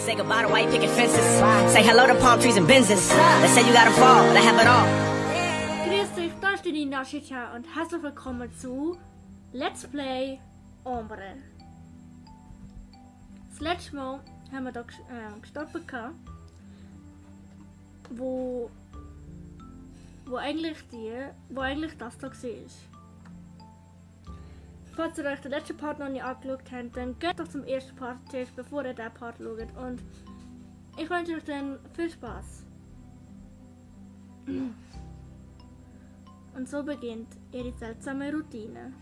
Say goodbye to white picket fences. Say hello to palm trees and Benzes. They say you gotta fall, they have it all. Grüß dich, da ist die Nina Schicha und herzlich willkommen zu Let's Play Ombre. Das letzte Mal haben wir da gestartet, wo eigentlich das da war. Falls ihr euch den letzten Part noch nicht angeschaut habt, dann geht doch zum ersten Part zuerst, bevor ihr diesen Part schaut. Und ich wünsche euch dann viel Spaß. Und so beginnt ihre seltsame Routine.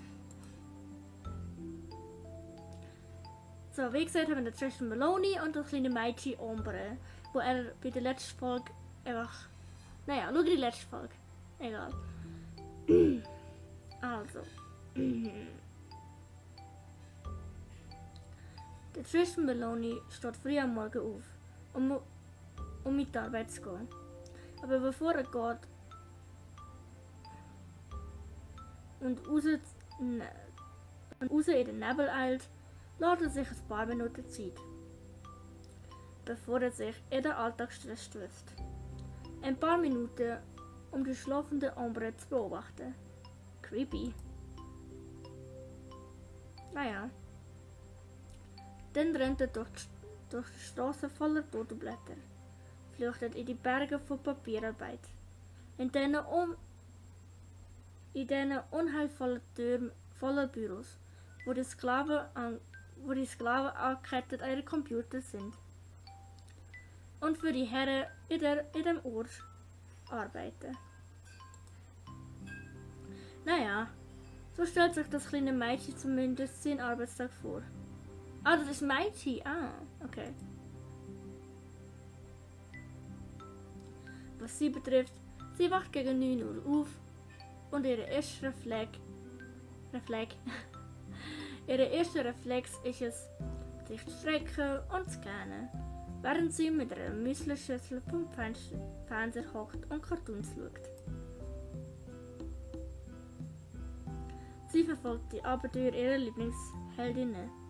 So, wie gesagt, haben wir den Tristan Maloney und das kleine Mädchen Ombre, wo er bei der letzten Folge einfach... Naja, schau die letzte Folge. Egal. Also. Der Tristan Maloney steht früh am Morgen auf, um mit der Arbeit zu gehen. Aber bevor er geht und raus in den Nebel eilt, lässt er sich ein paar Minuten Zeit, bevor er sich in den Alltagsstress stößt. Ein paar Minuten, um die schlafende Ombre zu beobachten. Creepy. Naja. Dann rennt er durch die Straße voller toter Blätter, flüchtet in die Berge von Papierarbeit, in denen unheilvollen Türmen voller Büros, wo die Sklaven angekettet an ihren Computer sind und für die Herren in dem Ort arbeiten. Naja, so stellt sich das kleine Mädchen zumindest seinen Arbeitstag vor. Ah, das ist Mädchen. Ah, okay. Was sie betrifft, sie wacht gegen 9 Uhr auf und ihr erster Reflex ist es, sich zu strecken und zu gähnen, während sie mit einer Müslischüssel vom Fernseher hockt und Cartoons schaut. Sie verfolgt die Abenteuer ihrer Lieblingsheldinnen.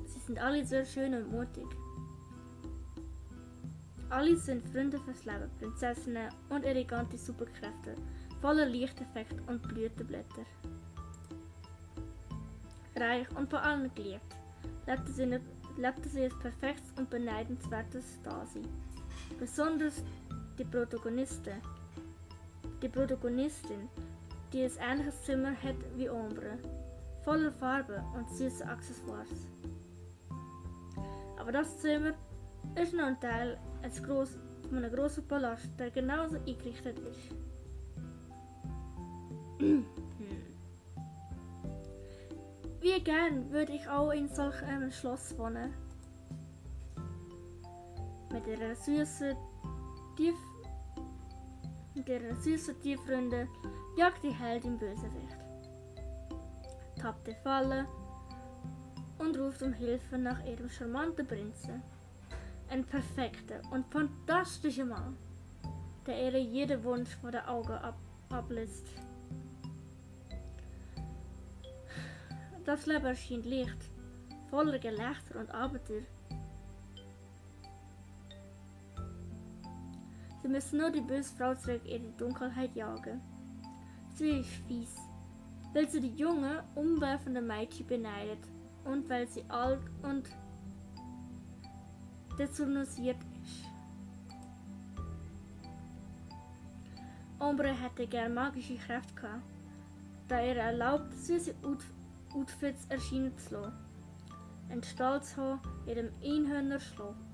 Sie sind alle sehr schön und mutig. Alle sind Freunde fürs Leben, Prinzessinnen und elegante Superkräfte, voller Lichteffekt und Blütenblätter. Reich und von allen geliebt, lebte sie ein perfektes und beneidenswertes Dasein. Besonders die Protagonistin, die ein ähnliches Zimmer hat wie Ombre, voller Farbe und süße Accessoires. Aber das Zimmer ist noch ein Teil von einem grossen Palast, der genauso eingerichtet ist. Wie gern würde ich auch in solch einem Schloss wohnen. Mit ihrer süßen Tiefrunde jagt die Heldin Bösewicht, tappt die Falle und ruft um Hilfe nach ihrem charmanten Prinzen. Ein perfekter und fantastischer Mann, der ihr jeden Wunsch vor den Augen ablässt. Das Leben erscheint leicht, voller Gelächter und Abenteuer. Sie müssen nur die böse Frau zurück in die Dunkelheit jagen. Sie ist fies, weil sie die junge, umwerfende Mädchen beneidet und weil sie alt und desillusioniert ist. Ombre hätte gern magische Kräfte gehabt, da ihr erlaubt, süße Outfits erscheinen zu lassen. Ein Stall zu haben, in dem Einhörner schlafen.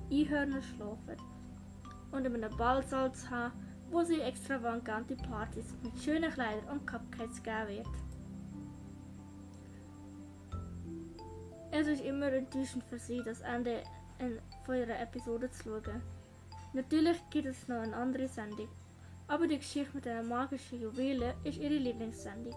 Einhörner schlafen. Und in einem Ballsaal zu haben, wo sie extravagante Partys mit schönen Kleidern und Cupcakes geben wird. Es ist immer enttäuschend für sie, das Ende von ihrer Episode zu schauen. Natürlich gibt es noch eine andere Sendung, aber die Geschichte mit den magischen Juwelen ist ihre Lieblingssendung.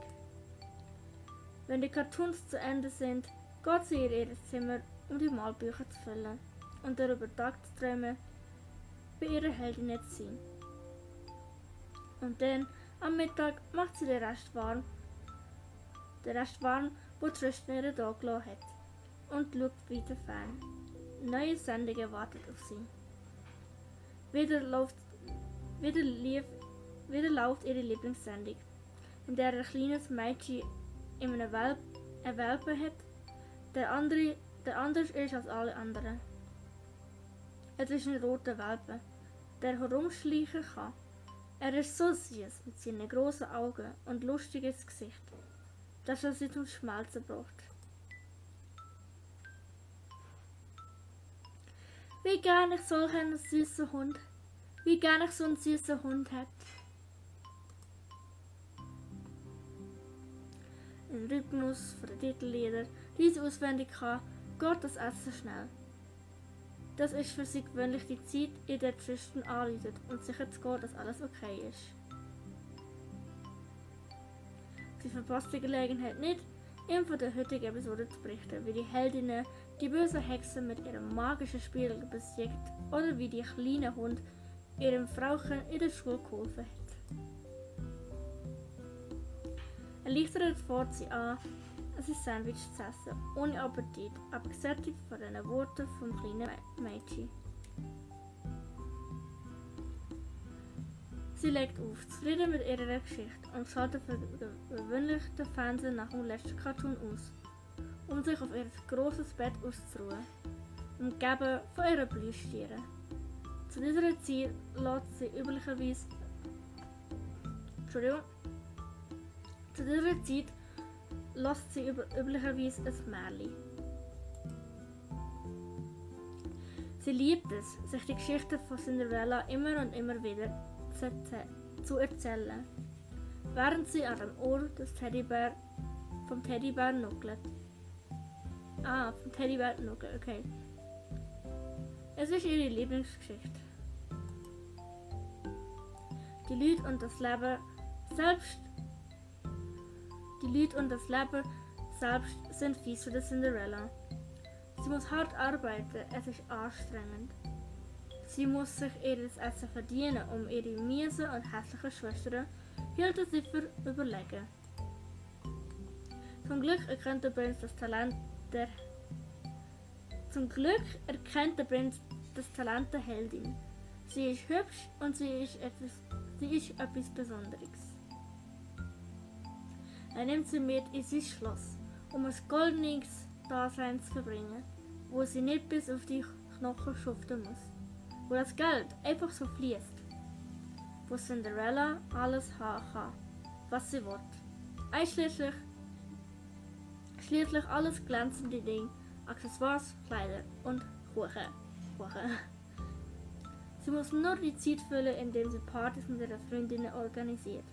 Wenn die Cartoons zu Ende sind, geht sie in ihr Zimmer, um die Malbücher zu füllen und darüber tagzuträumen, bei ihrer Heldin zu sein. Und dann, am Mittag, macht sie den Rest warm Der Rest warm, wo Tristan ihre da gelassen hat. Und schaut weiter fern. Neue Sendungen warten auf sie. Wieder läuft ihre Lieblingssendung, in der ein kleines Mädchen einen Welpen hat, der anders ist als alle anderen. Es ist ein roter Welpe, der herumschleichen kann. Er ist so süß mit seinen grossen Augen und lustiges Gesicht, dass er sie zum Schmelzen braucht. Wie gern ich solch einen süßen Hund, wie gern ich so einen süßen Hund hätte. Im Rhythmus von den Titellieder, die sie auswendig kann, geht das Essen schnell. Das ist für sie gewöhnlich die Zeit, in der Tristan anruft und sicher zu gehen, dass alles okay ist. Sie verpasst die Gelegenheit nicht, ihm von der heutigen Episode zu berichten, wie die Heldinnen die böse Hexe mit ihrem magischen Spiegel besiegt oder wie die kleine Hund ihrem Frauchen in der Schule geholfen hat. Erleichtert fährt sie an, ein Sandwich zu essen, ohne Appetit, aber gesättigt von den Worten vom kleinen Mädchen. Sie legt auf, zufrieden mit ihrer Geschichte, und schaltet für gewöhnlich den Fernseher nach dem letzten Cartoon aus, um sich auf ihr grosses Bett auszuruhen, umgeben von ihren Plüschtieren. Zu dieser Zeit lässt sie üblicherweise ein Märchen. Sie liebt es, sich die Geschichte von Cinderella immer und immer wieder zu erzählen, während sie an dem Ohr vom Teddybär nuckelt. Vom Teddybär nuckelt, okay. Es ist ihre Lieblingsgeschichte. Die Leute und das Leben selbst sind fies für die Cinderella. Sie muss hart arbeiten, es ist anstrengend. Sie muss sich ihr Essen verdienen, um ihre miesen und hässlichen Schwestern hielten sie für überlegen. Zum Glück erkennt der Prinz das Talent der Heldin. Sie ist hübsch und sie ist etwas Besonderes. Er nimmt sie mit in sein Schloss, um ein goldenes Dasein zu verbringen, wo sie nicht bis auf die Knochen schuften muss, wo das Geld einfach so fließt, wo Cinderella alles haben kann, was sie will. Schließlich alles glänzende Dinge, Accessoires, Kleider und Kuchen. Sie muss nur die Zeit füllen, indem sie Partys mit ihren Freundinnen organisiert.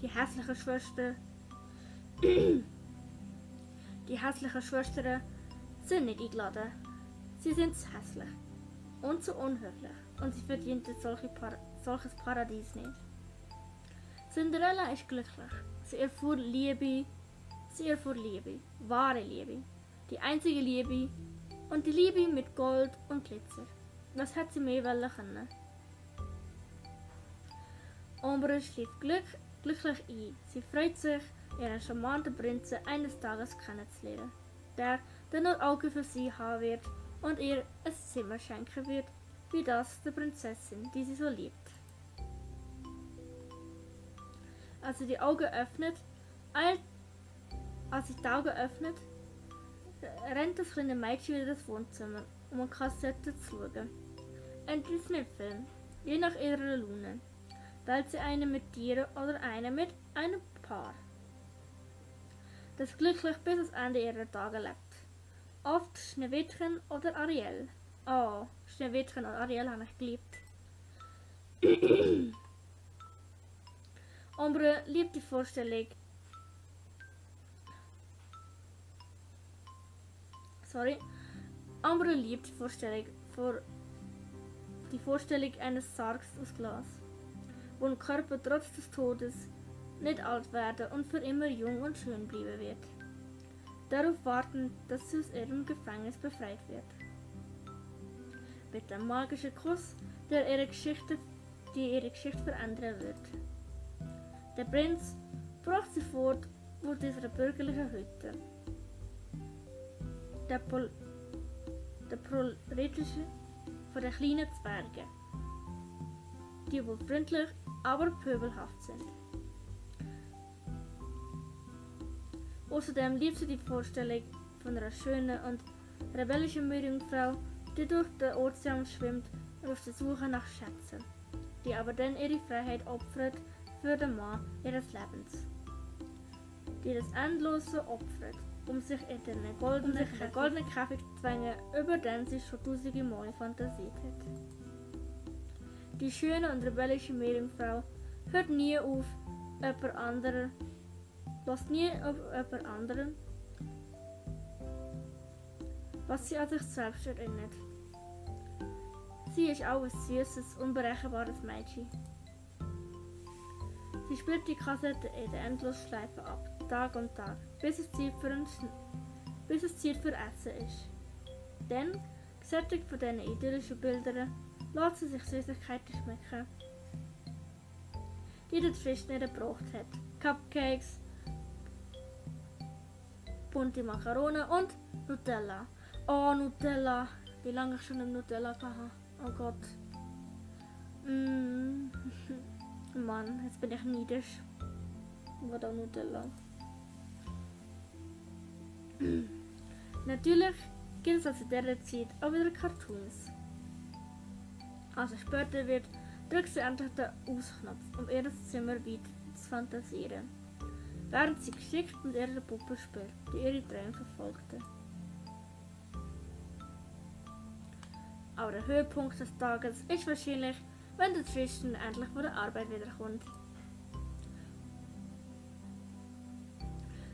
Die hässlichen Schwestern sind nicht eingeladen. Sie sind zu hässlich und zu unhöflich und sie verdient solches Paradies nicht. Cinderella ist glücklich. Sie erfuhr Liebe, wahre Liebe, die einzige Liebe und die Liebe mit Gold und Glitzer. Was hätte sie mehr wollen können? Ombre schläft glücklich ein. Sie freut sich, ihren charmanten Prinzen eines Tages kennenzulernen, der nur Augen für sie haben wird und ihr ein Zimmer schenken wird, wie das der Prinzessin, die sie so liebt. Als sie die Augen öffnet, rennt das kleine Mädchen wieder ins Wohnzimmer, um eine Kassette zu schauen. Ein Disney-Film, je nach ihrer Laune. Wählt sie eine mit Tieren oder eine mit einem Paar, das glücklich bis ans Ende ihrer Tage lebt. Oft Schneewittchen oder Ariel. Oh, Schneewittchen und Ariel habe ich geliebt. Ombre liebt die Vorstellung. Ombre liebt die Vorstellung eines Sargs aus Glas, wo ein Körper trotz des Todes nicht alt werden und für immer jung und schön bleiben wird. Darauf warten, dass sie aus ihrem Gefängnis befreit wird. Mit dem magischen Kuss, der ihre Geschichte verändern wird. Der Prinz braucht sie fort vor dieser bürgerlichen Hütte. Der proletische von den kleinen Zwergen, die wohl freundlich, aber pöbelhaft sind. Außerdem liebt sie die Vorstellung von einer schönen und rebellischen Meerjungfrau, die durch den Ozean schwimmt und auf der Suche nach Schätzen, die aber dann ihre Freiheit opfert für den Mann ihres Lebens, die das Endlose opfert, um sich in den goldenen Käfig zu zwängen, über den sie schon tausende Male fantasiert hat. Die schöne und rebellische Meerjungfrau hört nie auf jemand anderen, lässt nie auf jemand anderen, was sie an sich selbst erinnert. Sie ist auch ein süßes, unberechenbares Mädchen. Sie spielt die Kassette in der Endlosschleife ab, Tag und Tag, bis es Zeit für Essen ist. Dann, gesättigt von diesen idyllischen Bildern, lässt sie sich Süßigkeiten schmecken, die der Tristan ihr gebracht hat. Cupcakes, bunte Makaronen und Nutella. Oh, Nutella! Wie lange ich schon im Nutella hatte. Oh Gott. Mann, jetzt bin ich neidisch. Was auch Nutella. Natürlich gibt es also in dieser Zeit auch wieder Cartoons. Also später drückt sie endlich den Ausknopf, um ihr Zimmer weiter zu fantasieren, während sie geschickt mit ihrer Puppe spielt, die ihre Träume verfolgte. Aber der Höhepunkt des Tages ist wahrscheinlich, wenn der Tristan endlich von der Arbeit wiederkommt.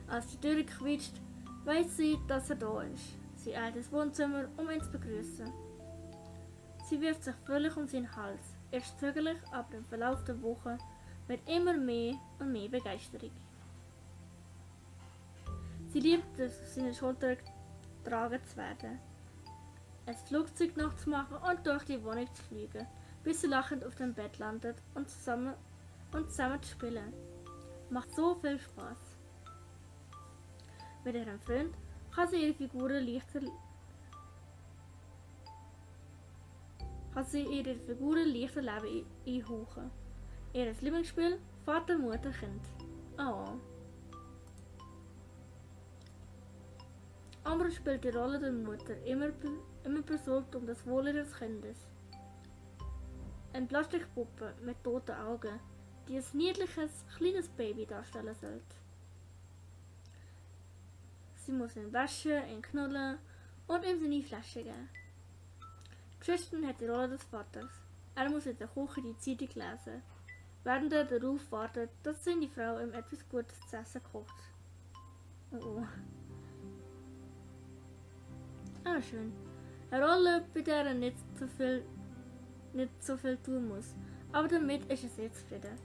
Als die Tür quietscht, weiss sie, dass er da ist. Sie eilt ins Wohnzimmer, um ihn zu begrüßen. Sie wirft sich völlig um seinen Hals, erst zögerlich, aber im Verlauf der Woche mit immer mehr und mehr Begeisterung. Sie liebt es, auf seine Schulter getragen zu werden, ein Flugzeug nachzumachen und durch die Wohnung zu fliegen, bis sie lachend auf dem Bett landet und zusammen zu spielen. Macht so viel Spaß. Mit ihrem Freund kann sie ihre Figuren leichter Leben einhauchen. Ihr Lieblingsspiel: Vater, Mutter, Kind. Oh. Amber spielt die Rolle der Mutter, immer besorgt um das Wohl ihres Kindes. Eine Plastikpuppe mit toten Augen, die ein niedliches, kleines Baby darstellen sollte. Sie muss ihn waschen, ihn knuddeln und ihm seine Flasche geben. Tristan hat die Rolle des Vaters. Er muss in der Küche die Zeitung lesen, während er darauf wartet, dass seine Frau ihm etwas Gutes zu essen kocht. Oh. Ah, schön. Eine Rolle, bei der er nicht so viel tun muss, aber damit ist er sehr zufrieden.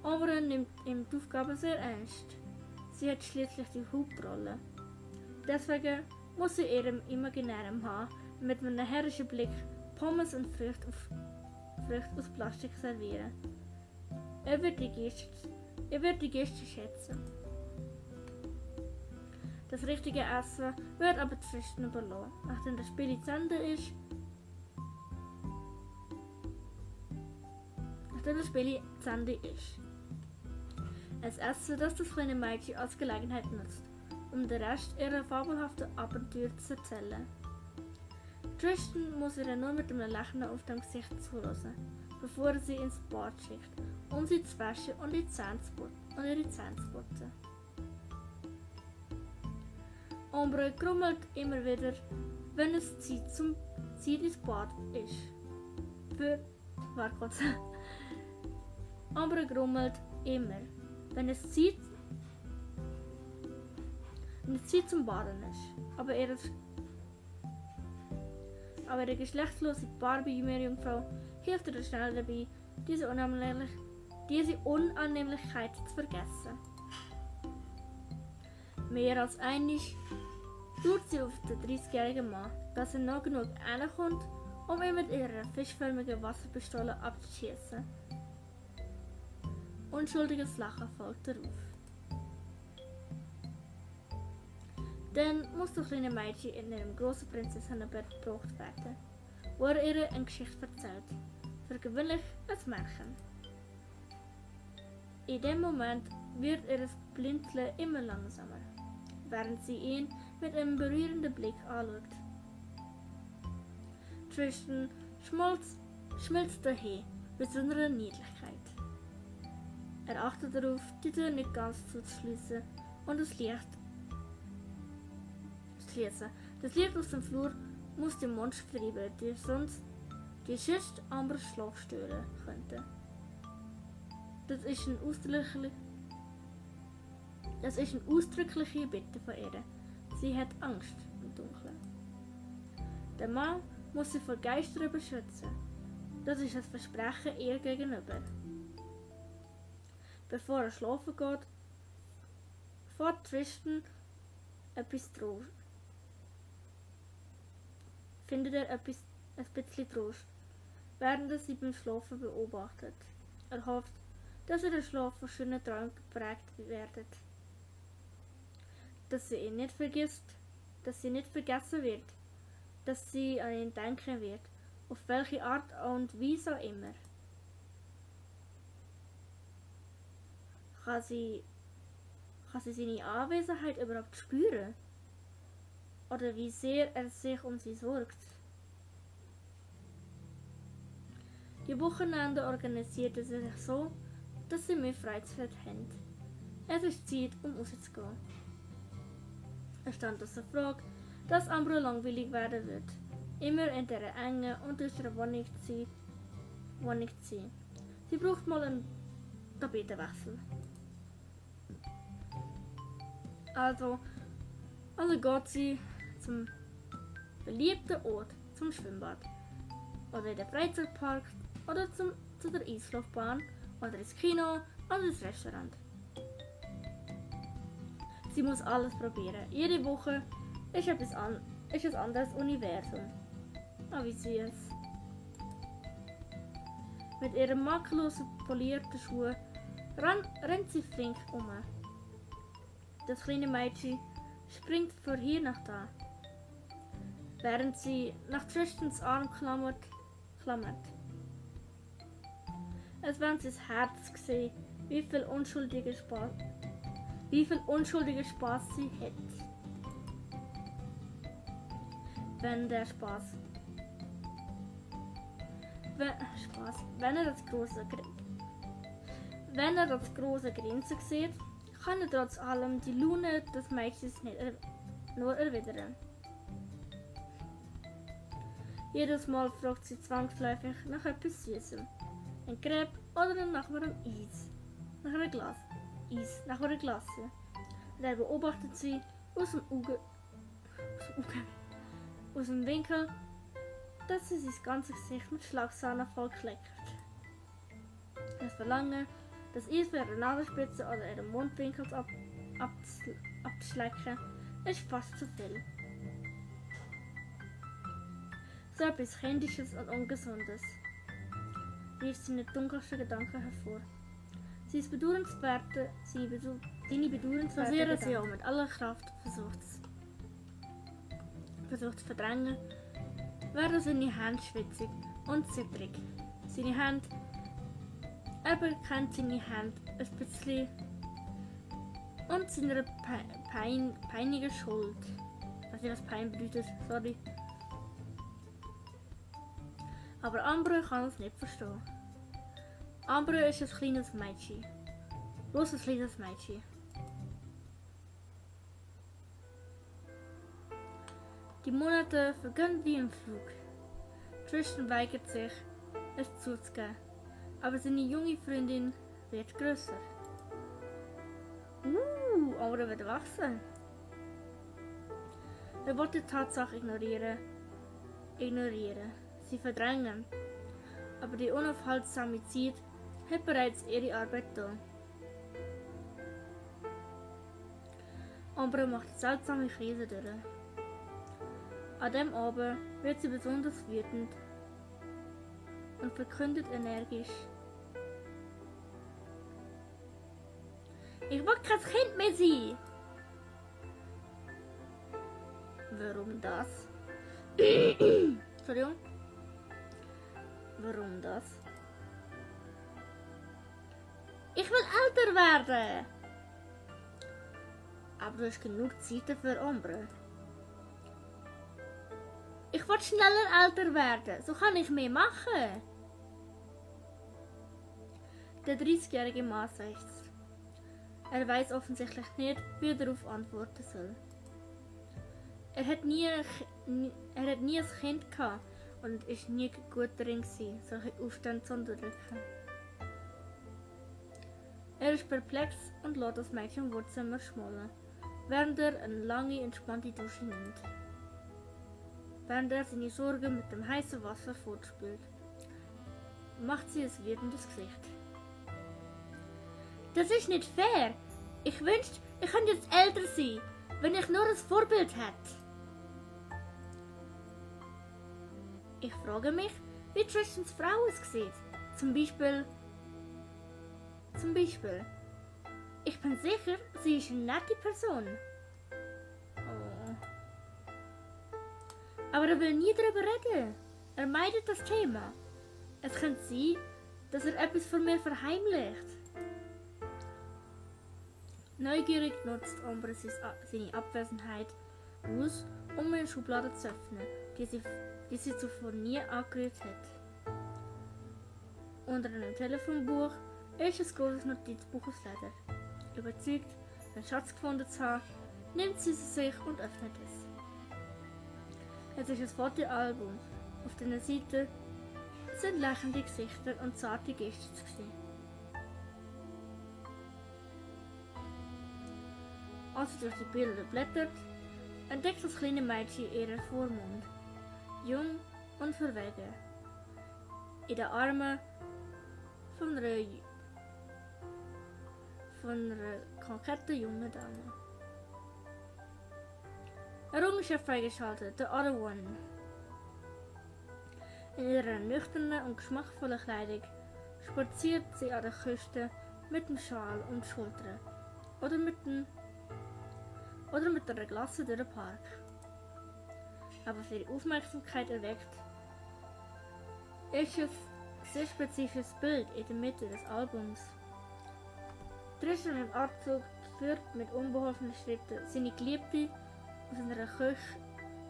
Amber nimmt ihm die Aufgabe sehr ernst. Sie hat schließlich die Hauptrolle. Deswegen muss sie ihrem imaginären Mann mit einem herrischen Blick Pommes und Früchte aus Plastik servieren. Er wird die Geste schätzen. Das richtige Essen wird aber Tristan überlassen, nachdem das Spiel zu Ende ist. Ein Essen, das das kleine Mädchen als Gelegenheit nutzt, um den Rest ihrer fabelhaften Abenteuer zu erzählen. Tristan muss ihr nur mit einem Lächeln auf dem Gesicht zuhören, bevor er sie ins Bad schickt, um sie zu waschen und ihre Zähne zu putzen. Amber grummelt immer wieder, wenn es Zeit ins Bad ist. Amber grummelt immer, wenn es Zeit zum Baden ist. Aber ihre geschlechtslose Barbie-Meerjungfrau hilft ihr schnell dabei, diese Unannehmlichkeit zu vergessen. Mehr als einmal schaut sie auf den 30-jährigen Mann, dass er noch genug reinkommt, um ihn mit ihrer fischförmigen Wasserpistole abzuschießen. Unschuldiges Lachen folgt darauf. Dann muss das kleine Mädchen in einem grossen Prinzessinnenbett gebracht werden, wo ihr eine Geschichte erzählt, für gewöhnlich ein Märchen. In dem Moment wird ihr Blinzeln immer langsamer, während sie ihn mit einem berührenden Blick anschaut. Tristan schmilzt dahin mit seiner Niedlichkeit. Er achtet darauf, die Tür nicht ganz zuzuschließen und das Licht zu schließen. Das Licht aus dem Flur muss den Monster vertreiben, sonst Amber Schlaf stören könnte. Das ist eine ausdrückliche Bitte von ihr. Sie hat Angst im Dunkeln. Der Mann muss sie vor Geistern beschützen. Das ist ein Versprechen ihr gegenüber. Bevor er schlafen geht, fährt Tristan etwas Trost. Findet er ein bisschen Trost, während er sie beim Schlafen beobachtet. Er hofft, dass er der Schlaf von schönen Träumen geprägt wird. Dass sie ihn nicht vergisst, dass sie nicht vergessen wird, dass sie an ihn denken wird, auf welche Art und Weise auch immer. Kann sie seine Anwesenheit überhaupt spüren? Oder wie sehr er sich um sie sorgt? Die Wochenende organisierte sie sich so, dass sie mehr Freizeit haben. Es ist Zeit, um rauszugehen. Es stand aus der Frage, dass Amber langweilig werden wird, immer in dieser engen und düsteren Wohnung zu sein. Sie braucht mal einen Tapetenwechsel. Also geht sie zum beliebten Ort, zum Schwimmbad. Oder in den Freizeitpark, oder zu der Eislaufbahn, oder ins Kino, oder ins Restaurant. Sie muss alles probieren. Jede Woche ist ein anderes Universum. Oh, wie süß. Mit ihren makellosen polierten Schuhen rennt sie flink um. Das kleine Mädchen springt von hier nach da, während sie nach Tristans Arm klammert. Es wäre sein Herz gesehen, wie viel unschuldiger Spaß sie hat. Wenn er das große Grinsen sieht, kann er trotz allem die Laune des Mädchens nicht nur erwidern. Jedes Mal fragt sie zwangsläufig nach etwas Süßem. Ein Crepe oder nach einem Eis. Nach einer Glasse. Der beobachtet sie aus dem Winkel, dass sie sein ganzes Gesicht mit Schlagsahne vollkleckert. Das Verlangen, das Eis für ihre Nasenspitze oder ihren Mundwinkel abzuschlecken, ist fast zu viel. So etwas Kindisches und Ungesundes rief seine dunkelsten Gedanken hervor. Seine bedauernswerte Gedanken, sie auch mit aller Kraft versucht zu verdrängen, werden seine Hände schwitzig und zittrig. Er bekennt seine Hände ein bisschen und seine peinige Schuld. Ich weiß nicht, was Pein bedeutet, sorry. Aber Amber kann es nicht verstehen. Amber ist ein kleines Mädchen. Bloß ein kleines Mädchen. Die Monate vergehen wie im Flug. Tristan weigert sich, es zuzugeben. Aber seine junge Freundin wird grösser. Amber wird wachsen. Er will die Tatsache ignorieren. Sie verdrängen. Aber die unaufhaltsame Zeit hat bereits ihre Arbeit getan. Amber macht seltsame Krise durch. An dem Abend wird sie besonders wütend und verkündet energisch: Ich will kein Kind mehr sein! Warum das? Entschuldigung. Warum das? Ich will älter werden. Aber du hast genug Zeit für Ambre. Ich will schneller älter werden. So kann ich mehr machen. Der 30-jährige Mann seufzt. Er weiß offensichtlich nicht, wie er darauf antworten soll. Er hat nie ein Kind gehabt und ist nie gut darin gewesen, solche Aufstände zu unterdrücken. Er ist perplex und lässt das Mädchen im Wohnzimmer schmollen, während er eine lange, entspannte Dusche nimmt. Während er seine Sorgen mit dem heißen Wasser fortspült, macht sie ein wütendes Gesicht. Das ist nicht fair! Ich wünschte, ich könnte jetzt älter sein, wenn ich nur ein Vorbild hätte. Ich frage mich, wie Tristans Frau aussieht. Zum Beispiel. Ich bin sicher, sie ist eine nette Person. Oh. Aber er will nie darüber reden. Er meidet das Thema. Es könnte sein, dass er etwas von mir verheimlicht. Neugierig nutzt Ambre seine Abwesenheit aus, um eine Schublade zu öffnen, die sie zuvor nie angerührt hat. Unter einem Telefonbuch ist ein großes Notizbuch aus Leder. Überzeugt, den Schatz gefunden zu haben, nimmt sie sich und öffnet es. Es ist ein Fotoalbum. Auf den Seiten sind lächelnde Gesichter und zarte Gesten zu sehen. Als sie durch die Bilder blättert, entdeckt das kleine Mädchen ihren Vormund. Jung und verwegen. In den Armen von einer koketten jungen Dame. Errungenschaft freigeschaltet, The Other One. In ihrer nüchternen und geschmackvollen Kleidung spaziert sie an der Küste mit dem Schal um die Schultern oder mit einer Glasse durch den Park. Aber für ihre Aufmerksamkeit erweckt ist ein sehr spezifisches Bild in der Mitte des Albums. Tristan im Anzug führt mit unbeholfenen Schritten seine Geliebte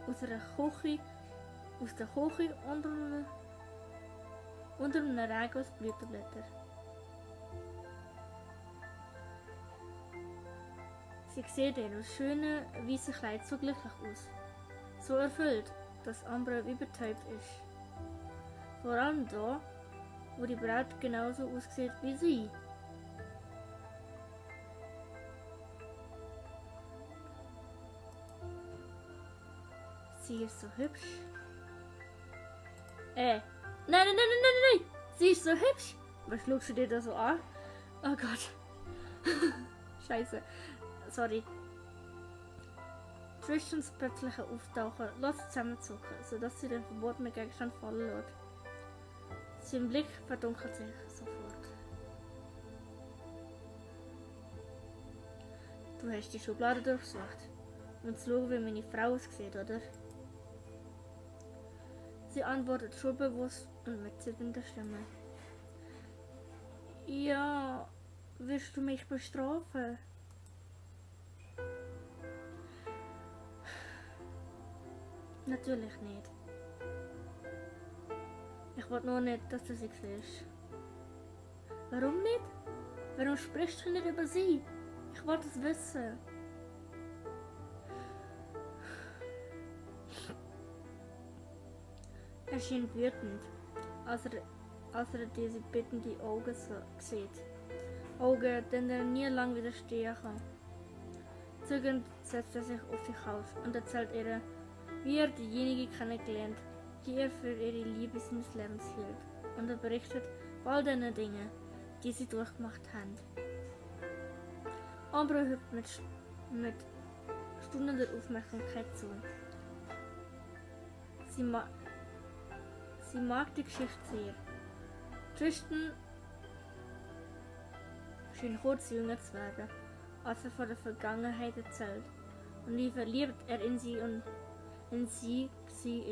aus der Küche unter einem Regen aus Blütenblättern. Sie sieht in einem schönen, weißen Kleid so glücklich aus. So erfüllt, dass Ambre wie betäubt ist. Vor allem da, wo die Braut genauso aussieht wie sie. Sie ist so hübsch. Nein! Sie ist so hübsch! Was schaust du dir da so an? Oh Gott. Scheiße. Sorry. Tristans plötzlicher Auftauchen lässt zusammenzucken, sodass sie den verbotenen Gegenstand fallen lässt. Sein Blick verdunkelt sich sofort. Du hast die Schublade durchsucht, um zu schauen, wie meine Frau aussieht, oder? Sie antwortet schulbewusst und mit zitternder Stimme. Ja, willst du mich bestrafen? Natürlich nicht. Ich will nur nicht, dass du sie siehst. Warum nicht? Warum sprichst du nicht über sie? Ich will es wissen. Er schien wütend, als er diese bittenden Augen sieht. Augen, denen er nie lang widerstehen kann. Zögernd setzt er sich auf die Couch und erzählt ihr, wie er diejenige kennengelernt, die er für ihre Liebe seines Lebens hielt. Und er berichtet von all den Dingen, die sie durchgemacht haben. Ambre hört mit stundender Aufmerksamkeit zu. Sie mag die Geschichte sehr. Tristan schien kurz jünger zu werden, als er von der Vergangenheit erzählt. Und wie verliebt er in sie und wenn sie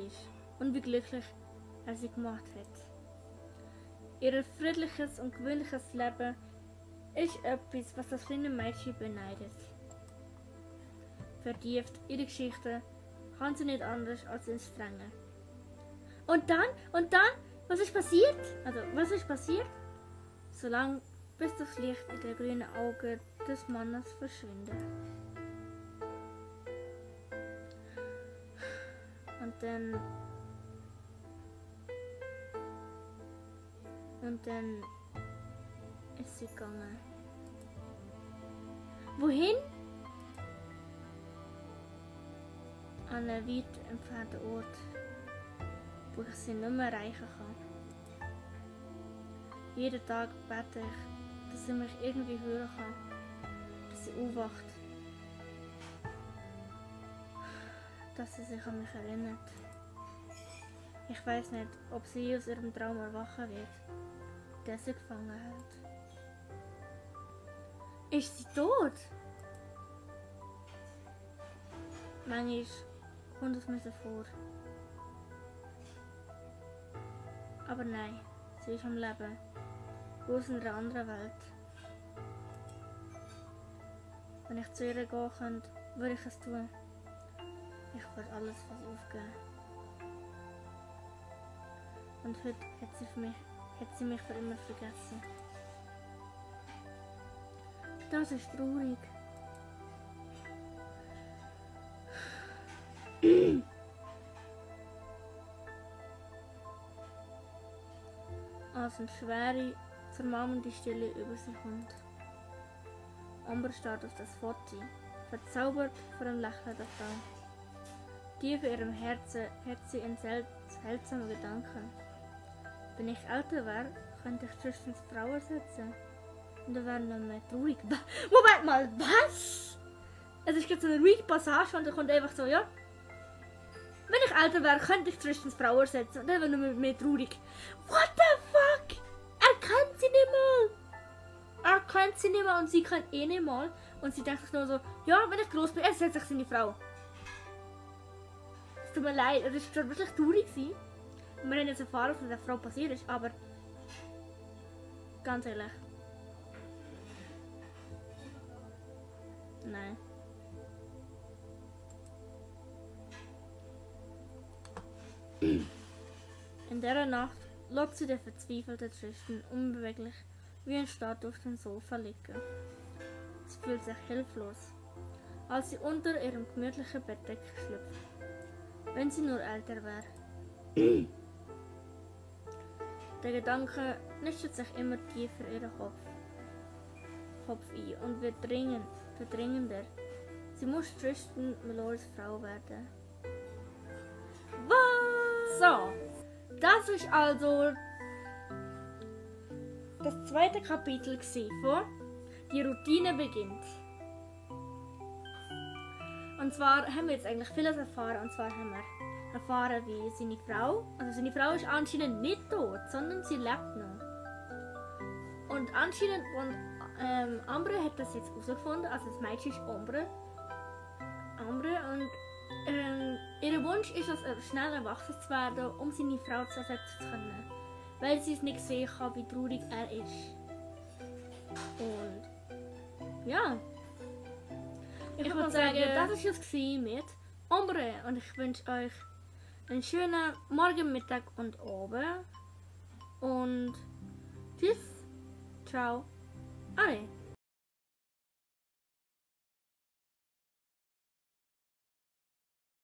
ist und wie glücklich er sie gemacht hat. Ihr friedliches und gewöhnliches Leben ist etwas, was das kleine Mädchen beneidet. Vertieft ihre Geschichte kann sie nicht anders als ins Strenge. Und dann, was ist passiert? Solange bis das Licht in den grünen Augen des Mannes verschwindet. Und dann ist sie gegangen. Wohin? An einen weit entfernten Ort, wo ich sie nicht mehr erreichen kann. Jeden Tag bete ich, dass sie mich irgendwie hören kann, dass sie aufwacht, dass sie sich an mich erinnert. Ich weiß nicht, ob sie aus ihrem Traum erwachen wird, der sie gefangen hat. Ist sie tot? Manchmal kommt es mir so vor. Aber nein, sie ist am Leben. Aus einer anderen Welt. Wenn ich zu ihr gehen könnte, würde ich es tun. Ich würde alles für sie aufgeben. Und heute hat sie mich für immer vergessen. Das ist traurig. Als eine schwere, zermalmende Stille über sie kommt. Amber starrt auf das Foto, verzaubert von einem Lächeln der Frau. Tief in ihrem Herzen hat sie einen seltsamen Gedanken. Wenn ich älter wäre, könnte ich Tristans Frau ersetzen. Und dann wäre noch mehr traurig. Moment mal, was? Es ist gerade so eine ruhige Passage und dann kommt einfach so, ja. Wenn ich älter wäre, könnte ich Tristans Frau ersetzen. Und dann wäre noch mehr traurig. What the fuck? Er kennt sie nicht mal. Er kennt sie nicht mal und sie kennt eh nicht mal. Und sie denkt sich nur so, ja, wenn ich groß bin, ersetze ich seine Frau. Es tut mir leid, es war wirklich traurig. Und wir haben jetzt erfahren, was der Frau passiert ist, aber ganz ehrlich. Nein. In dieser Nacht lässt sie den verzweifelten Tristan unbeweglich wie ein Statue auf dem Sofa liegen. Sie fühlt sich hilflos, als sie unter ihrem gemütlichen Bettdecke schlüpft. Wenn sie nur älter wäre. Der Gedanke nistet sich immer tiefer in ihren Kopf ein und wird dringender. Sie muss Tristan Meloris Frau werden. Was? So, das ist also das zweite Kapitel von Die Routine beginnt. Und zwar haben wir jetzt eigentlich vieles erfahren. Und zwar haben wir erfahren, wie seine Frau ist anscheinend nicht tot, sondern sie lebt noch. Und anscheinend, und Ambre hat das jetzt herausgefunden, also das Mädchen ist Ambre und ihr Wunsch ist es, schnell erwachsen zu werden, um seine Frau zu ersetzen zu können, weil sie es nicht sehen kann, wie traurig er ist. Und ja, ich würde sagen, das war es mit Ambre und ich wünsche euch einen schönen Morgen, Mittag und Abend und tschüss, ciao, alle.